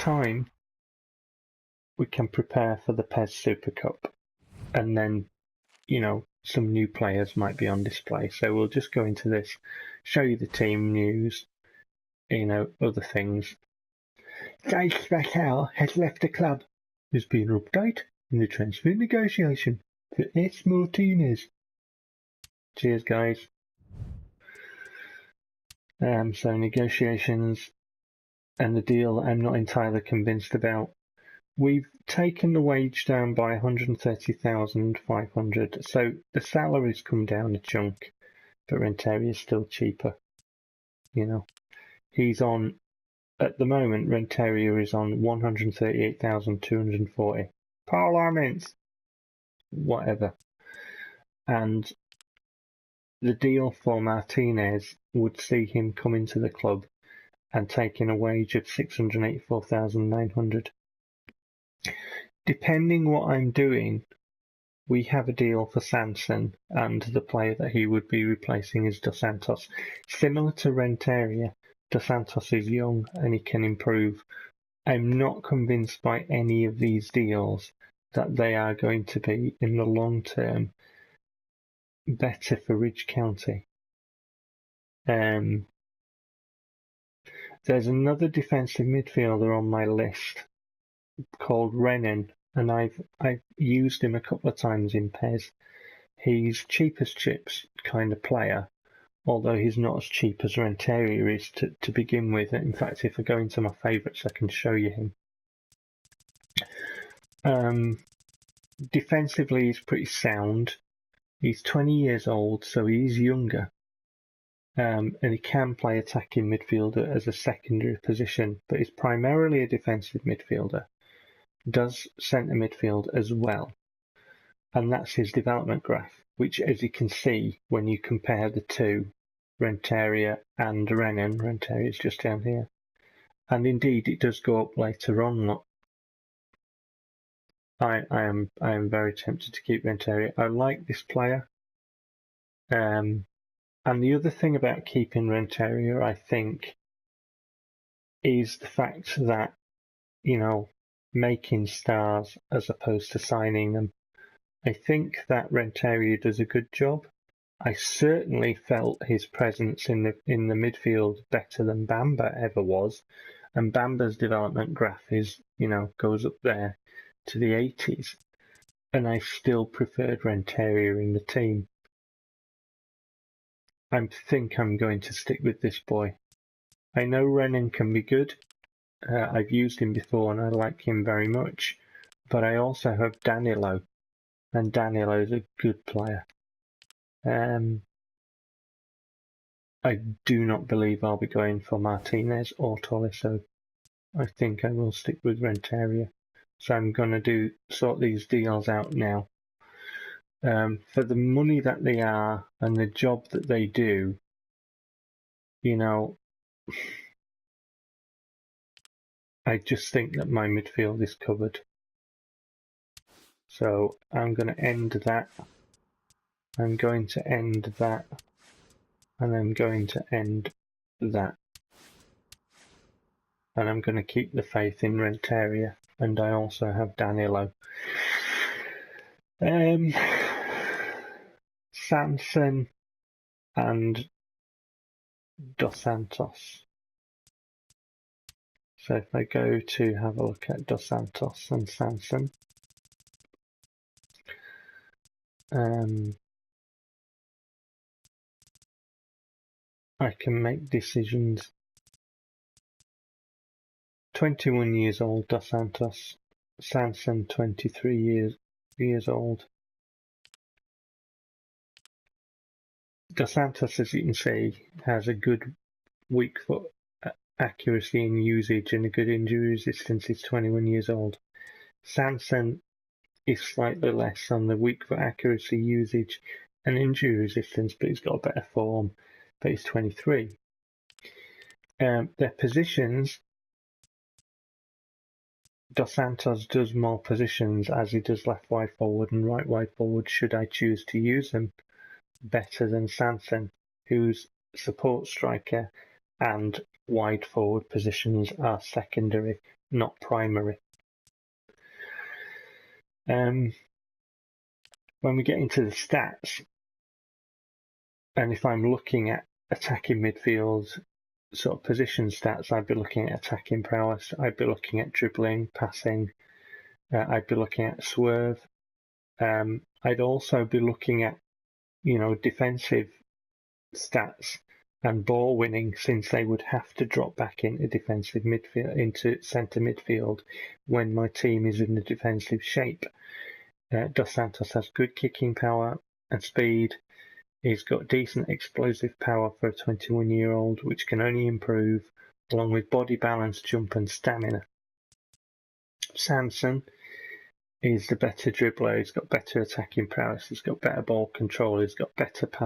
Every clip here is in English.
time, we can prepare for the PES Super Cup, and then, you know, some new players might be on display. So we'll just go into this, show you the team news, you know, other things. Dave Spackel has left the club. There's been an update in the transfer negotiation for S. Martinez. Cheers, guys. So negotiations and the deal I'm not entirely convinced about. We've taken the wage down by 130,500, so the salary's come down a chunk, but Renteria is still cheaper. You know, he's on, at the moment, Renteria is on 138,240. Parliament! Whatever. And the deal for Martinez would see him come into the club and taking a wage of 684,900. Depending what I'm doing, we have a deal for Sanson, and the player that he would be replacing is Dos Santos. Similar to Renteria, Dos Santos is young and he can improve. I'm not convinced by any of these deals that they are going to be, in the long term, better for Ridge County. There's another defensive midfielder on my list called Renan, and I've used him a couple of times in PES. He's cheap as chips kind of player, although he's not as cheap as Renteria is to begin with. In fact, if I go into my favourites, I can show you him. Defensively, he's pretty sound. He's 20 years old, so he's younger. And he can play attacking midfielder as a secondary position, but he's primarily a defensive midfielder. Does centre midfield as well. And that's his development graph, which, as you can see, when you compare the two, Renteria and Renan, Renteria is just down here. And indeed, it does go up later on. Look, I am very tempted to keep Renteria. I like this player. And the other thing about keeping Renteria, I think, is the fact that, you know, making stars as opposed to signing them. I think that Renteria does a good job. I certainly felt his presence in the midfield better than Bamba ever was, and Bamba's development graph is, you know, goes up there to the 80s, and I still preferred Renteria in the team. I think I'm going to stick with this boy. I know Renan can be good. I've used him before and I like him very much, but I also have Danilo, and Danilo's a good player. I do not believe I'll be going for Martinez or Tolisso. I think I will stick with Renteria. So I'm going to sort these deals out now. For the money that they are and the job that they do, you know, I just think that my midfield is covered. So I'm going to end that. I'm going to end that. And I'm going to end that. And I'm going to keep the faith in Renteria. And I also have Danilo. Sanson and Dos Santos. So if I go to have a look at Dos Santos and Sanson, I can make decisions. 21 years old, Dos Santos. Sanson, 23 years old. Dos Santos, as you can see, has a good weak foot accuracy and usage and a good injury resistance. He's 21 years old. Sanson is slightly less on the weak foot accuracy, usage and injury resistance, but he's got a better form, but he's 23. Their positions, Dos Santos does more positions, as he does left wide forward and right wide forward, should I choose to use them, better than Sanson, whose support striker and wide forward positions are secondary. not primary. When we get into the stats, and if I'm looking at attacking midfield sort of position stats, I'd be looking at attacking prowess, I'd be looking at dribbling, passing, I'd be looking at swerve. I'd also be looking at, defensive stats and ball winning, since they would have to drop back into defensive midfield, into centre midfield when my team is in a defensive shape. Dos Santos has good kicking power and speed. He's got decent explosive power for a 21-year-old, which can only improve, along with body balance, jump and stamina. Sanson is the better dribbler. He's got better attacking prowess. He's got better ball control. He's got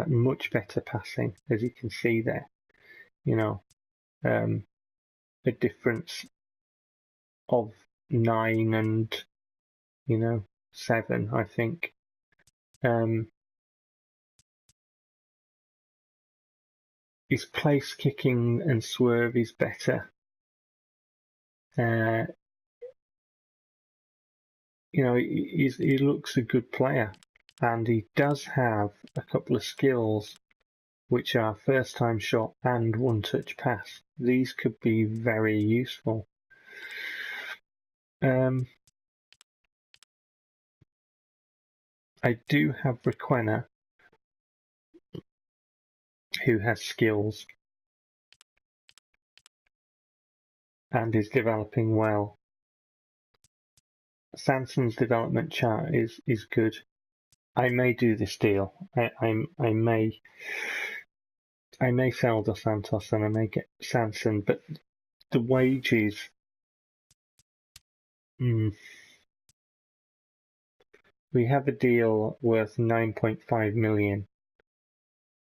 much better passing, as you can see there. A difference of 9 and 7, I think. His place kicking and swerve is better. He looks a good player, and he does have a couple of skills, which are first time shot and one touch pass. These could be very useful. I do have Requena, who has skills and is developing well. Sanson's development chart is good. I may do this deal. I may sell Dos Santos and I may get Sanson, but the wages. We have a deal worth 9.5 million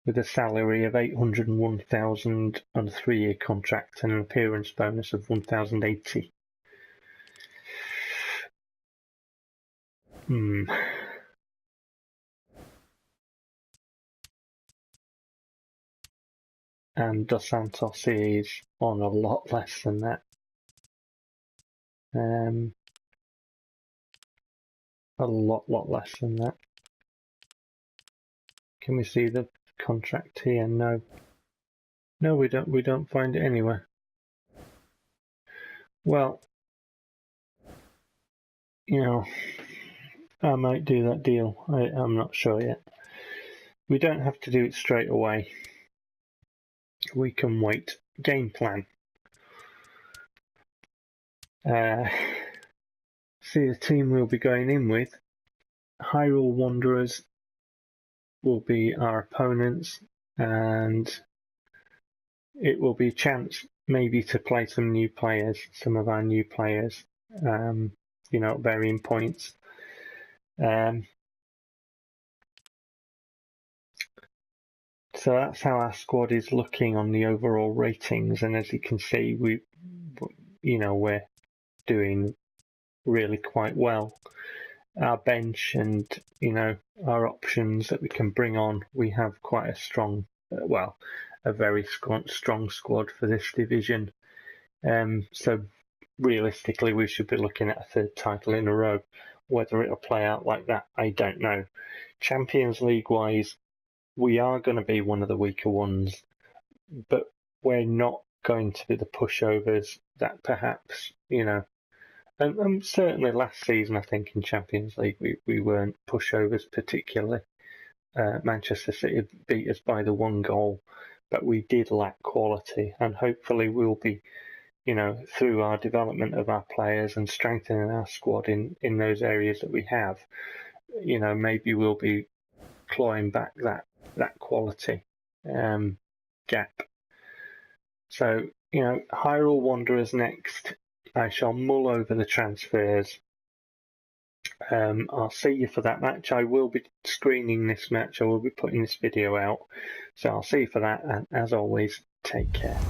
with a salary of 801,000 on a 3-year contract and an appearance bonus of 1,080. And Dos Santos is on a lot less than that. A lot less than that. Can we see the contract here? No, we don't. We don't find it anywhere. Well, I might do that deal. I'm not sure yet. We don't have to do it straight away. We can wait. Game plan. See the team we'll be going in with. Hyrule Wanderers will be our opponents, and it will be a chance maybe to play some of our new players, at varying points. So that's how our squad is looking on the overall ratings, and as you can see, we're doing really quite well. Our bench and our options that we can bring on, we have quite a strong, a very strong squad for this division. So realistically, we should be looking at a 3rd title in a row. Whether it'll play out like that, I don't know. Champions League wise, we are going to be one of the weaker ones, but we're not going to be the pushovers that perhaps, and certainly last season, I think in Champions League, we weren't pushovers particularly. Manchester City beat us by the 1 goal, but we did lack quality, and hopefully we'll be, through our development of our players and strengthening our squad in those areas that we have, maybe we'll be clawing back that quality gap. So, Hyrule Wanderers next. I shall mull over the transfers. I'll see you for that match. I will be screening this match. I will be putting this video out. So I'll see you for that. And as always, take care.